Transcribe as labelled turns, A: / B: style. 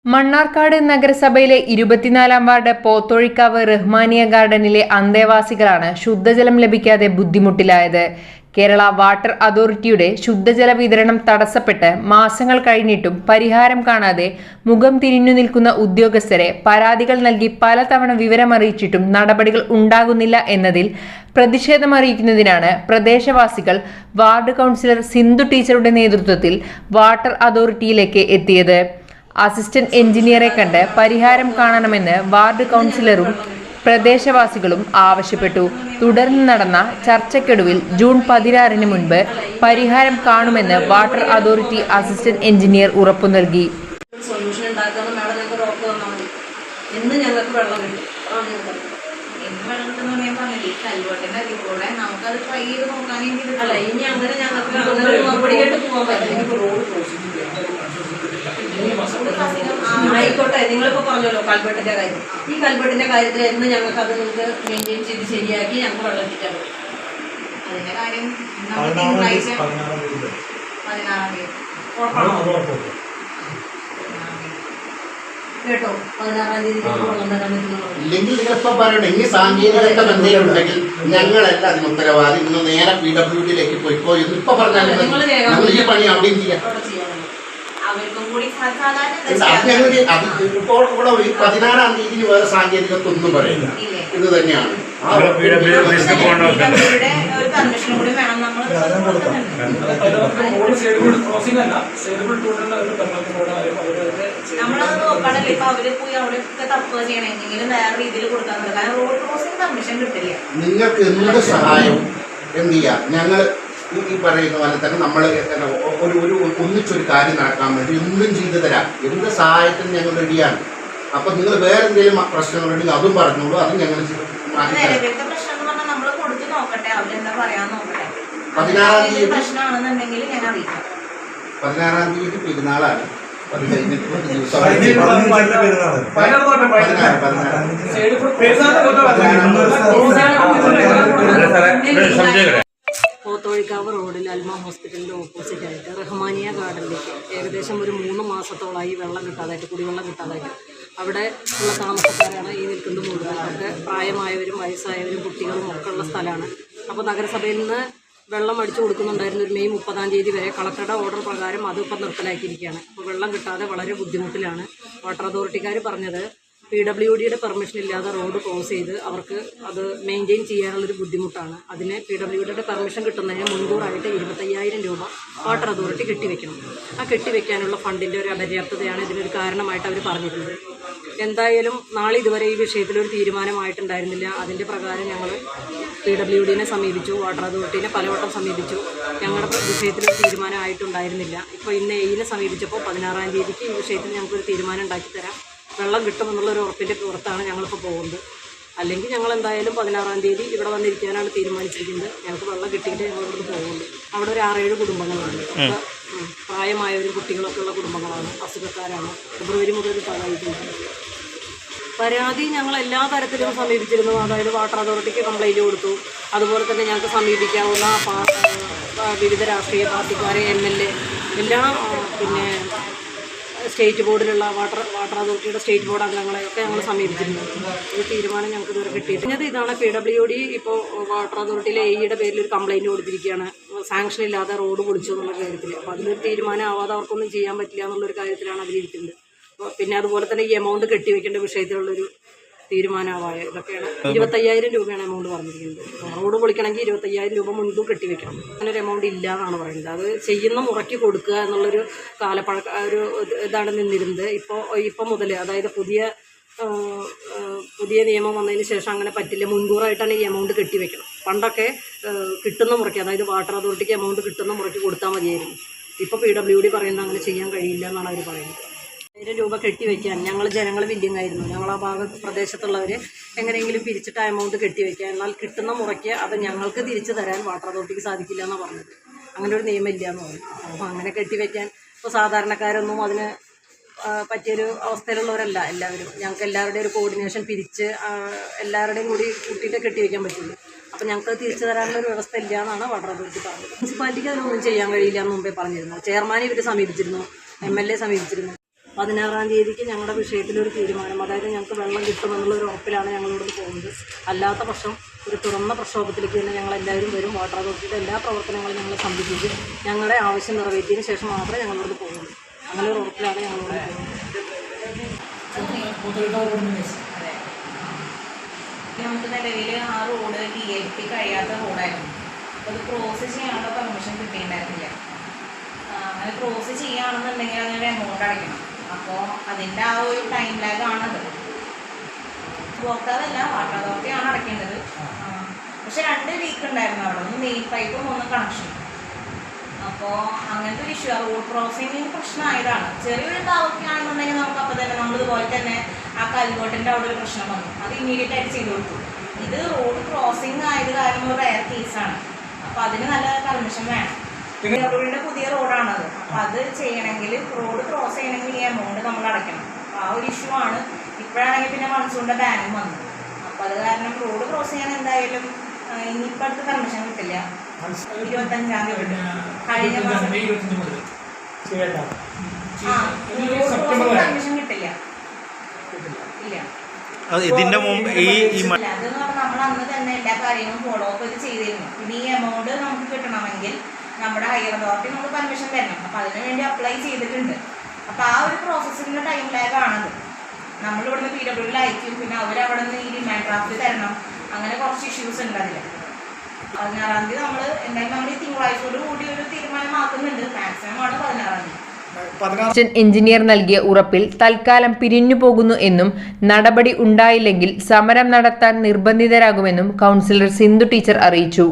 A: മണ്ണാർക്കാട് നഗരസഭയിലെ 24-ാം വാർഡ് പോത്തൊഴിക്കാവ് റഹ്മാനിയ ഗാർഡനിലെ അന്തേവാസികളാണ് ശുദ്ധജലം ലഭിക്കാതെ ബുദ്ധിമുട്ടിലായത്. കേരള വാട്ടർ അതോറിറ്റിയുടെ ശുദ്ധജല വിതരണം തടസ്സപ്പെട്ട് മാസങ്ങൾ കഴിഞ്ഞിട്ടും പരിഹാരം കാണാതെ മുഖം തിരിഞ്ഞു നിൽക്കുന്ന ഉദ്യോഗസ്ഥരെ പരാതികൾ നൽകി പലതവണ വിവരമറിയിച്ചിട്ടും നടപടികൾ ഉണ്ടാകുന്നില്ല എന്നതിൽ പ്രതിഷേധമറിയിക്കുന്നതിനാണ് പ്രദേശവാസികൾ വാർഡ് കൗൺസിലർ സിന്ധു ടീച്ചറുടെ നേതൃത്വത്തിൽ വാട്ടർ അതോറിറ്റിയിലേക്ക് എത്തിയത്. അസിസ്റ്റന്റ് എഞ്ചിനീയറെ കണ്ട് പരിഹാരം കാണണമെന്ന് വാർഡ് കൗൺസിലറും പ്രദേശവാസികളും ആവശ്യപ്പെട്ടു. തുടർന്ന് നടന്ന ചർച്ചയ്ക്കൊടുവിൽ ജൂൺ 16-ന് മുൻപ് പരിഹാരം കാണുമെന്ന് വാട്ടർ അതോറിറ്റി അസിസ്റ്റന്റ് എഞ്ചിനീയർ ഉറപ്പു നൽകി.
B: ആയിക്കോട്ടെ, നിങ്ങളിപ്പോൾ പറഞ്ഞല്ലോ കൽബട്ടിന്റെ കാര്യം. ഈ കൽബട്ടിന്റെ കാര്യത്തിൽ എന്ന് ഞങ്ങൾക്ക് അത് നിങ്ങൾക്ക് മെയിൻറ്റെയിൻ ചെയ്ത് ശരിയാക്കി ഞങ്ങൾക്ക് വെള്ളം കിട്ടാൻ പറ്റും. അതിന്റെ കാര്യം 16-ാം തീയതി കേട്ടോ, 16-ാം തീയതി വെള്ളം തരാൻ പറ്റുന്നു.
C: ഇല്ലെങ്കിൽ നിങ്ങളിപ്പോ പറയണം, ഇനി സാങ്കേതിക എന്തെങ്കിലും ഉണ്ടെങ്കിൽ ഞങ്ങളല്ല അതിന് ഉത്തരവാദി. ഇന്ന് നേരെ PWDയിലേക്ക് പോയിക്കോ എന്ന് ഇപ്പൊ പറഞ്ഞാൽ ഈ പണി അവിടെയും ചെയ്യാം. ഇപ്പോൾ ഇവിടെ 16-ാം തീയതി വേറെ സാങ്കേതികത്വം പറയില്ല. ഇത് തന്നെയാണ് നിങ്ങൾക്ക് എന്ത് സഹായവും എന്ത് ചെയ്യാം. ഞങ്ങൾ ഈ പറയുന്ന പോലെ തന്നെ നമ്മൾ ഒരു ഒന്നിച്ചൊരു കാര്യം നടക്കാൻ വേണ്ടി എന്തും ചെയ്തു തരാം. എന്ത് സഹായത്തിന് ഞങ്ങൾ റെഡിയാണ്. അപ്പം നിങ്ങൾ വേറെ എന്തെങ്കിലും പ്രശ്നങ്ങളുണ്ടെങ്കിൽ അതും പറഞ്ഞോളൂ, അതും ഞങ്ങൾ 16-ാം തീയതി പെരുന്നാളാണ്. അത് കഴിഞ്ഞിട്ട്
B: പോത്തൊഴിക്കാവ് റോഡിൽ അൽമ ഹോസ്പിറ്റലിൻ്റെ ഓപ്പോസിറ്റായിട്ട് റഹ്മാനിയ ഗാർഡനിലേക്ക് ഏകദേശം ഒരു 3 മാസത്തോളമായി വെള്ളം കിട്ടാതായിട്ട്, കുടിവെള്ളം കിട്ടാതായിട്ട് അവിടെ ഉള്ള താമസക്കാരാണ് ഈ നിൽക്കുന്നത് മുഴുവൻ. അവർക്ക് പ്രായമായവരും വയസ്സായവരും കുട്ടികളും ഒക്കെ ഉള്ള സ്ഥലമാണ്. അപ്പോൾ നഗരസഭയിൽ നിന്ന് വെള്ളം അടിച്ചു കൊടുക്കുന്നുണ്ടായിരുന്നു. ഒരു മെയ് 30-ാം തീയതി വരെ കളക്ടറുടെ ഓർഡർ പ്രകാരം അതിപ്പോൾ നിർത്തലാക്കിയിരിക്കുകയാണ്. അപ്പോൾ വെള്ളം കിട്ടാതെ വളരെ ബുദ്ധിമുട്ടിലാണ്. വാട്ടർ അതോറിറ്റിക്കാർ പറഞ്ഞത് PWDയുടെ പെർമിഷൻ ഇല്ലാതെ റോഡ് ക്ലോസ് ചെയ്ത് അവർക്ക് അത് മെയിൻറ്റെയിൻ ചെയ്യാനുള്ളൊരു ബുദ്ധിമുട്ടാണ്. അതിന് PWDയുടെ പെർമിഷൻ കിട്ടുന്നതിന് മുൻകൂറായിട്ട് 25,000 രൂപ വാട്ടർ അതോറിറ്റി കെട്ടിവെക്കണം. ആ കെട്ടിവെക്കാനുള്ള ഫണ്ടിൻ്റെ ഒരു അപര്യാപ്തതയാണ് ഇതിനൊരു കാരണമായിട്ട് അവർ പറഞ്ഞിരുന്നത്. എന്തായാലും നാളെ ഇതുവരെ ഈ വിഷയത്തിലൊരു തീരുമാനമായിട്ടുണ്ടായിരുന്നില്ല. അതിൻ്റെ പ്രകാരം ഞങ്ങൾ PWDനെ സമീപിച്ചു, വാട്ടർ അതോറിറ്റീനെ പലവട്ടം സമീപിച്ചു. ഞങ്ങളുടെ വിഷയത്തിലൊരു തീരുമാനമായിട്ടുണ്ടായിരുന്നില്ല. ഇപ്പോൾ ഇന്ന് എയിനെ സമീപിച്ചപ്പോൾ 16-ാം തീയതിക്ക് ഈ വിഷയത്തിൽ ഞങ്ങൾക്കൊരു തീരുമാനം ഉണ്ടാക്കി തരാം, വെള്ളം കിട്ടുമെന്നുള്ളൊരു ഉറപ്പിൻ്റെ പുറത്താണ് ഞങ്ങളിപ്പോൾ പോകുന്നത്. അല്ലെങ്കിൽ ഞങ്ങൾ എന്തായാലും 16-ാം തീയതി ഇവിടെ വന്നിരിക്കാനാണ് തീരുമാനിച്ചിരിക്കുന്നത്. ഞങ്ങൾക്ക് വെള്ളം കിട്ടിയിട്ട് ഞങ്ങൾ ഇവിടുന്ന് പോകുന്നുണ്ട്. അവിടെ ഒരു 6-7 കുടുംബങ്ങളുണ്ട്. പ്രായമായവരും കുട്ടികളൊക്കെ ഉള്ള കുടുംബങ്ങളാണ്, അസുഖക്കാരാണ്. ഫെബ്രുവരി മുതൽ തകഴിയിട്ടുണ്ട്. പരാതി ഞങ്ങൾ എല്ലാ തരത്തിലും സമീപിച്ചിരുന്നു. അതായത് വാട്ടർ അതോറിറ്റിക്ക് കംപ്ലയിൻറ്റ് കൊടുത്തു. അതുപോലെ തന്നെ ഞങ്ങൾക്ക് സമീപിക്കാവുന്ന വിവിധ രാഷ്ട്രീയ പാർട്ടിക്കാരെ, MLA, എല്ലാ പിന്നെ സ്റ്റേറ്റ് ബോർഡിലുള്ള വാട്ടർ അതോറിറ്റിയുടെ സ്റ്റേറ്റ് ബോർഡ് അംഗങ്ങളെയൊക്കെ ഞങ്ങൾ സമീപിച്ചിരുന്നു. ഒരു തീരുമാനം ഞങ്ങൾക്ക് ഇതുവരെ കിട്ടിയിട്ടുണ്ട്. ഇതാണ് PWD ഇപ്പോൾ വാട്ടർ അതോറിറ്റിയിലെ AEയുടെ പേരിൽ ഒരു കംപ്ലയിൻറ്റ് കൊടുത്തിരിക്കുകയാണ്, സാങ്ഷൻ ഇല്ലാതെ റോഡ് പൊളിച്ചു എന്നുള്ള കാര്യത്തിൽ. അപ്പോൾ അതിലൊരു തീരുമാനം ആവാതെ അവർക്കൊന്നും ചെയ്യാൻ പറ്റില്ല എന്നുള്ളൊരു കാര്യത്തിലാണ് അതിലിരിക്കുന്നത്. പിന്നെ അതുപോലെ തന്നെ ഈ എമൗണ്ട് കെട്ടിവെക്കേണ്ട വിഷയത്തിലുള്ളൊരു തീരുമാനമായ ഇതൊക്കെയാണ്. 25,000 രൂപയാണ് എമൗണ്ട് പറഞ്ഞിരിക്കുന്നത്. റോഡ് പൊളിക്കണമെങ്കിൽ 25,000 രൂപ മുൻകൂർ കെട്ടിവെക്കണം. അങ്ങനൊരു എമൗണ്ട് ഇല്ല എന്നാണ് പറയുന്നത്. അത് ചെയ്യുന്ന മുറയ്ക്ക് കൊടുക്കുക എന്നുള്ളൊരു ഒരു ഇതാണ് നിന്നിരുന്നത്. ഇപ്പോൾ മുതൽ, അതായത് പുതിയ നിയമം വന്നതിന് ശേഷം അങ്ങനെ പറ്റില്ല. മുൻകൂറായിട്ടാണ് ഈ എമൗണ്ട് കെട്ടിവെക്കണം. പണ്ടൊക്കെ കിട്ടുന്ന മുറയ്ക്ക്, അതായത് വാട്ടർ അതോറിറ്റിക്ക് എമൗണ്ട് കിട്ടുന്ന മുറയ്ക്ക് കൊടുത്താൽ മതിയായിരുന്നു. ഇപ്പോൾ PWD പറയുന്നത് അങ്ങനെ ചെയ്യാൻ കഴിയില്ല എന്നാണ് അവർ പറയുന്നത്. 1,000 രൂപ കെട്ടിവെക്കാൻ ജനങ്ങൾ വില്ലിങ്ങായിരുന്നു. ഞങ്ങൾ ആ പ്രദേശത്തുള്ളവർ എങ്ങനെയെങ്കിലും പിരിച്ചിട്ട് ആ എമൗണ്ട് കെട്ടിവെക്കുക. എന്നാൽ കിട്ടുന്ന മുറയ്ക്ക് അത് ഞങ്ങൾക്ക് തിരിച്ചു തരാൻ വാട്ടർ അതോറിറ്റിക്ക് സാധിക്കില്ല എന്നാണ് പറഞ്ഞത്. അങ്ങനെ ഒരു നിയമം ഇല്ല എന്ന് പറഞ്ഞു. അപ്പോൾ അങ്ങനെ കെട്ടിവെക്കാൻ ഇപ്പോൾ സാധാരണക്കാരൊന്നും അതിന് പറ്റിയൊരു അവസ്ഥയിലുള്ളവരല്ല എല്ലാവരും. ഞങ്ങൾക്ക് എല്ലാവരുടെയും ഒരു കോർഡിനേഷൻ പിരിച്ച് എല്ലാവരുടെയും കൂടി കൂട്ടിയിട്ട് കെട്ടിവെക്കാൻ പറ്റുള്ളൂ. അപ്പോൾ ഞങ്ങൾക്ക് തിരിച്ചു തരാനുള്ളൊരു വ്യവസ്ഥ ഇല്ല എന്നാണ് വാട്ടർ അതോറിറ്റി പറഞ്ഞത്. മുനിസിപ്പാലിറ്റിക്ക് അതിനൊന്നും ചെയ്യാൻ കഴിയില്ല എന്ന് മുമ്പേ പറഞ്ഞിരുന്നു. ചെയർമാനെ ഇവർ സമീപിച്ചിരുന്നു, MLA സമീപിച്ചിരുന്നു. 16-ാം തീയതിക്ക് ഞങ്ങളുടെ വിഷയത്തിലൊരു തീരുമാനം, അതായത് ഞങ്ങൾക്ക് വെള്ളം കിട്ടുമെന്നുള്ളൊരു ഉറപ്പിലാണ് ഞങ്ങളിവിടെ പോകുന്നത്. അല്ലാത്ത പക്ഷം ഒരു തുറന്ന പ്രക്ഷോഭത്തിലേക്ക് തന്നെ ഞങ്ങളെല്ലാവരും വരും. വാട്ടർ അതോറിറ്റിയുടെ എല്ലാ പ്രവർത്തനങ്ങളും ഞങ്ങൾ സംരക്ഷിച്ച് ഞങ്ങളുടെ ആവശ്യം നിറവേറ്റിയതിന് ശേഷം മാത്രമേ ഞങ്ങളിവിടെ പോകുള്ളൂ. അങ്ങനെ ഒരു ഉറപ്പിലാണ് ഞങ്ങളിവിടെ പോകുന്നത്.
D: നമുക്ക് നിലവിൽ ആ റോഡ് DIP കഴിയാത്ത റോഡായിരുന്നു. അപ്പോൾ അത് ക്രോസ് ചെയ്യാനുള്ള പെർമിഷൻ കിട്ടിയിട്ടുണ്ടായിരുന്നില്ല. അങ്ങനെ ക്രോസ് ചെയ്യുകയാണെന്നുണ്ടെങ്കിൽ അതിനൊരു എമൗണ്ട് അടയ്ക്കണം. അപ്പോൾ അതിൻ്റെ ആ ഒരു ടൈം ലാഗാണത്. ഉപഭോക്താവല്ല, വാട്ടർ അതോറിറ്റിയാണ് അടയ്ക്കേണ്ടത്. പക്ഷെ 2 ലീക്ക് ഉണ്ടായിരുന്നു അവിടെ, ഒന്ന് മെയിൻ പൈപ്പും ഒന്ന് കണക്ഷൻ. അപ്പോൾ അങ്ങനത്തെ ഒരു ഇഷ്യൂ, റോഡ് ക്രോസിങ്ങിന് പ്രശ്നമായതാണ്. ചെറിയൊരു താവൊക്കെയാണെന്നുണ്ടെങ്കിൽ നമുക്ക് അപ്പോൾ തന്നെ നമ്മളിതുപോലെ തന്നെ ആ കൽവേട്ടിൻ്റെ അവിടെ ഒരു പ്രശ്നം വന്നു, അത് ഇമ്മീഡിയറ്റ് ആയിട്ട് ചെയ്ത് കൊടുത്തു. ഇത് റോഡ് ക്രോസിങ് ആയത് കാരണം ഒരു റയർ കേസാണ്. അപ്പോൾ അതിന് നല്ല പെർമിഷൻ വേണം. റോഡിൻ്റെ പുതിയ റോഡാണത്. അപ്പോൾ അത് ചെയ്യണമെങ്കിൽ, റോഡ് ക്രോസ് ചെയ്യണമെങ്കിൽ ഈ എമൗണ്ട് നമ്മൾ അടയ്ക്കണം. അപ്പോൾ ആ ഒരു ഇഷ്യൂ ആണ്. ഇപ്പോഴാണെങ്കിൽ പിന്നെ മൺസൂണിൻ്റെ ബാനും വന്നു. അപ്പോൾ അത് കാരണം റോഡ് ക്രോസ് ചെയ്യാൻ എന്തായാലും ഇനിയിപ്പോൾ അടുത്ത് പെർമിഷൻ കിട്ടില്ല. 25-ാം തീയതി കഴിഞ്ഞ മാസം പെർമിഷൻ കിട്ടില്ല. ഇല്ല,
E: ഇതിന്റെ മുമ്പ്
D: അതെന്ന് പറഞ്ഞാൽ നമ്മൾ അന്ന് തന്നെ എല്ലാ കാര്യങ്ങളും ഫോളോ അപ്പ് ചെയ്തിരുന്നു. പിന്നെ ഈ എമൗണ്ട് നമുക്ക് കിട്ടണമെങ്കിൽ നമ്മുടെ ഹയർ അതോറിറ്റി നമുക്ക് പെർമിഷൻ തരണം. അപ്പോൾ അതിന് വേണ്ടി അപ്ലൈ ചെയ്തിട്ടുണ്ട്. അപ്പോൾ ആ ഒരു പ്രോസസ്സിൻ്റെ ടൈം ലാഗാണത്. നമ്മളിവിടുന്ന് PWL അയക്കും, പിന്നെ അവരവിടെ നിന്ന് ഈ ഡിമാൻഡ് ഡ്രാഫ്റ്റ് തരണം. അങ്ങനെ കുറച്ച് ഇഷ്യൂസ് ഉണ്ട് അതിൽ. 16-ാം തീയതി നമ്മൾ എന്തായാലും നമ്മൾ ഈ തിങ്കളാഴ്ചയോട് കൂടി ഒരു തീരുമാനമാക്കുന്നുണ്ട്. മാക്സിമം ആണ് 16-ാം തീയതി.
A: എഞ്ചിനീയർ നൽകിയ ഉറപ്പിൽ തൽക്കാലം പിരിഞ്ഞു പോകുന്നു എന്നും നടപടി ഉണ്ടായില്ലെങ്കിൽ സമരം നടത്താൻ നിർബന്ധിതരാകുമെന്നും കൗൺസിലർ സിന്ധു ടീച്ചർ അറിയിച്ചു.